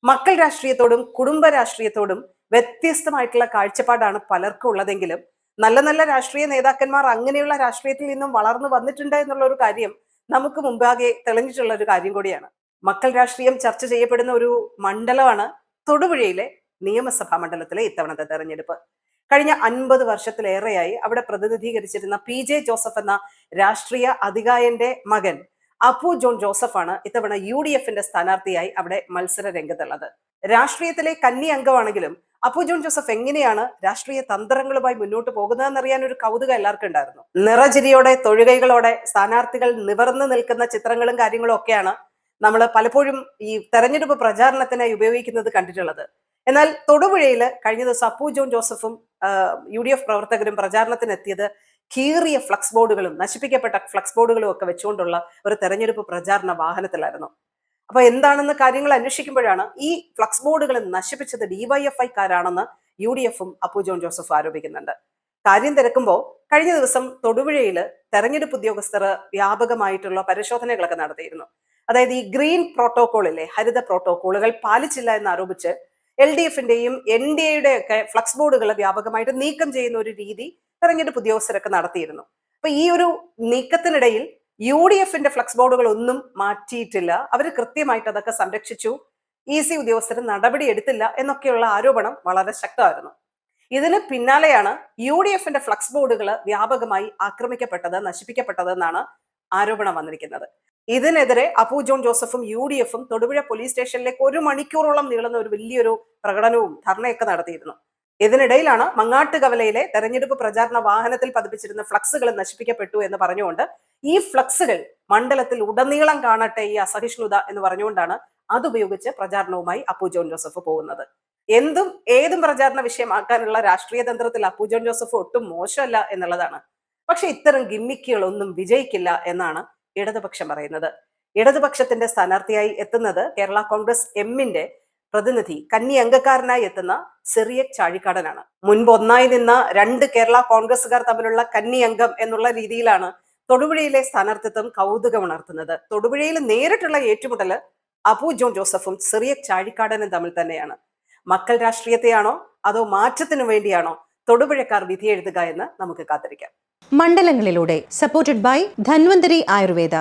മക്കൾ രാഷ്ട്രീയത്തോടും കുടുംബ രാഷ്ട്രീയത്തോടും വ്യത്യസ്തമായിട്ടുള്ള കാഴ്ചപ്പാടാണ് പലർക്കും ഉള്ളതെങ്കിലും നല്ല നല്ല രാഷ്ട്രീയ നേതാക്കന്മാർ അങ്ങനെയുള്ള രാഷ്ട്രീയത്തിൽ നിന്നും വളർന്നു വന്നിട്ടുണ്ട് എന്നുള്ള ഒരു കാര്യം നമുക്ക് മുമ്പാകെ തെളിഞ്ഞിട്ടുള്ള ഒരു കാര്യം കൂടിയാണ്. മക്കൾ രാഷ്ട്രീയം ചർച്ച ചെയ്യപ്പെടുന്ന ഒരു മണ്ഡലമാണ് തൊടുപുഴയിലെ നിയമസഭാ മണ്ഡലത്തിലെ ഇത്തവണത്തെ തെരഞ്ഞെടുപ്പ്. കഴിഞ്ഞ 50 വർഷത്തിലേറെയായി അവിടെ പ്രതിനിധീകരിച്ചിരുന്ന PJ ജോസഫ് എന്ന രാഷ്ട്രീയ അതികായന്റെ മകൻ അപ്പു ജോൺ ജോസഫാണ് ഇത്തവണ UDFന്റെ സ്ഥാനാർത്ഥിയായി അവിടെ മത്സര രംഗത്തുള്ളത്. രാഷ്ട്രീയത്തിലെ കന്നി അംഗമാണെങ്കിലും അപ്പു ജോൺ ജോസഫ് എങ്ങനെയാണ് രാഷ്ട്രീയ തന്ത്രങ്ങളുമായി മുന്നോട്ട് പോകുന്നതെന്നറിയാൻ ഒരു കൗതുകം എല്ലാവർക്കും ഉണ്ടായിരുന്നു. നിറചിരിയോടെ തൊഴുകൈകളോടെ സ്ഥാനാർത്ഥികൾ നിവർന്നു നിൽക്കുന്ന ചിത്രങ്ങളും കാര്യങ്ങളും ഒക്കെയാണ് നമ്മൾ പലപ്പോഴും ഈ തെരഞ്ഞെടുപ്പ് പ്രചാരണത്തിനായി ഉപയോഗിക്കുന്നത് കണ്ടിട്ടുള്ളത്. എന്നാൽ തൊടുപുഴയിൽ കഴിഞ്ഞ ദിവസം അപ്പു ജോൺ ജോസഫും UDF പ്രവർത്തകരും പ്രചാരണത്തിനെത്തിയത് കീറിയ ഫ്ലക്സ് ബോർഡുകളും നശിപ്പിക്കപ്പെട്ട ഫ്ലക്സ് ബോർഡുകളും ഒക്കെ വെച്ചുകൊണ്ടുള്ള ഒരു തെരഞ്ഞെടുപ്പ് പ്രചാരണ വാഹനത്തിലായിരുന്നു. അപ്പൊ എന്താണെന്ന് കാര്യങ്ങൾ അന്വേഷിക്കുമ്പോഴാണ് ഈ ഫ്ലക്സ് ബോർഡുകൾ നശിപ്പിച്ചത് DYFI-കാരാണെന്ന് UDFും അപ്പു ജോൺ ജോസഫ് ആരോപിക്കുന്നുണ്ട്. കാര്യം തിരക്കുമ്പോൾ കഴിഞ്ഞ ദിവസം തൊടുപുഴയിൽ തെരഞ്ഞെടുപ്പ് ഉദ്യോഗസ്ഥർ വ്യാപകമായിട്ടുള്ള പരിശോധനകളൊക്കെ നടത്തിയിരുന്നു. അതായത് ഈ ഗ്രീൻ പ്രോട്ടോകോളിലെ ഹരിത പ്രോട്ടോകോളുകൾ പാലിച്ചില്ല എന്ന് ആരോപിച്ച് LDFന്റെയും NDAയുടെ ഒക്കെ ഫ്ലക്സ് ബോർഡുകൾ വ്യാപകമായിട്ട് നീക്കം ചെയ്യുന്ന ഒരു രീതി തെരഞ്ഞെടുപ്പ് ഉദ്യോഗസ്ഥരൊക്കെ നടത്തിയിരുന്നു. അപ്പൊ ഈ ഒരു നീക്കത്തിനിടയിൽ UDFന്റെ ഫ്ലക്സ് ബോർഡുകൾ ഒന്നും മാറ്റിയിട്ടില്ല. അവർ കൃത്യമായിട്ട് അതൊക്കെ സംരക്ഷിച്ചു. EC ഉദ്യോഗസ്ഥർ നടപടി എടുത്തില്ല എന്നൊക്കെയുള്ള ആരോപണം വളരെ ശക്തമായിരുന്നു. ഇതിന് പിന്നാലെയാണ് UDFന്റെ ഫ്ലക്സ് ബോർഡുകൾ വ്യാപകമായി ആക്രമിക്കപ്പെട്ടത്, നശിപ്പിക്കപ്പെട്ടതെന്നാണ് ആരോപണം വന്നിരിക്കുന്നത്. ഇതിനെതിരെ അപ്പു ജോൺ ജോസഫും UDFും തൊടുപുഴ പോലീസ് സ്റ്റേഷനിലേക്ക് 1 മണിക്കൂറോളം നീളുന്ന ഒരു വലിയൊരു പ്രകടനവും ധർണയൊക്കെ നടത്തിയിരുന്നു. ഇതിനിടയിലാണ് മങ്ങാട്ടുകവലയിലെ തെരഞ്ഞെടുപ്പ് പ്രചാരണ വാഹനത്തിൽ പതിപ്പിച്ചിരുന്ന ഫ്ലക്സുകൾ നശിപ്പിക്കപ്പെട്ടു എന്ന് പറഞ്ഞുകൊണ്ട് ഈ ഫ്ലക്സുകൾ മണ്ഡലത്തിൽ ഉടനീളം കാണട്ടെ ഈ അസഹിഷ്ണുത എന്ന് പറഞ്ഞുകൊണ്ടാണ് അതുപയോഗിച്ച് പ്രചാരണവുമായി അപ്പു ജോൺ ജോസഫ് പോകുന്നത്. എന്തും ഏതും പ്രചാരണ വിഷയമാക്കാനുള്ള രാഷ്ട്രീയ തന്ത്രത്തിൽ അപ്പു ജോൺ ജോസഫ് ഒട്ടും മോശമല്ല എന്നുള്ളതാണ്. പക്ഷെ ഇത്തരം ഗിമ്മിക്കുകളൊന്നും വിജയിക്കില്ല എന്നാണ് ഇടതുപക്ഷം പറയുന്നത്. ഇടതുപക്ഷത്തിന്റെ സ്ഥാനാർത്ഥിയായി എത്തുന്നത് കേരള കോൺഗ്രസ് എമ്മിന്റെ പ്രതിനിധി കന്നി അംഗക്കാരനായി എത്തുന്ന സിറിയക് ചാഴിക്കാടനാണ്. മുൻപ് ഒന്നായി നിന്ന 2 കേരള കോൺഗ്രസുകാർ തമ്മിലുള്ള കന്നി അംഗം എന്നുള്ള രീതിയിലാണ് തൊടുപുഴയിലെ സ്ഥാനാർത്ഥിത്വം കൗതുകമുണർത്തുന്നത്. തൊടുപുഴയിൽ നേരിട്ടുള്ള ഏറ്റുമുട്ടല് അപ്പു ജോൺ ജോസഫും സിറിയക് ചാഴിക്കാടനും തമ്മിൽ തന്നെയാണ്. മക്കൾ രാഷ്ട്രീയത്തെയാണോ അതോ മാറ്റത്തിനു വേണ്ടിയാണോ തൊടുപുഴക്കാർ വിധിയെഴുതുക എന്ന് നമുക്ക് കാത്തിരിക്കാം. മണ്ഡലങ്ങളിലൂടെ സപ്പോർട്ടഡ് ബൈ ധന്വന്തരി ആയുർവേദ.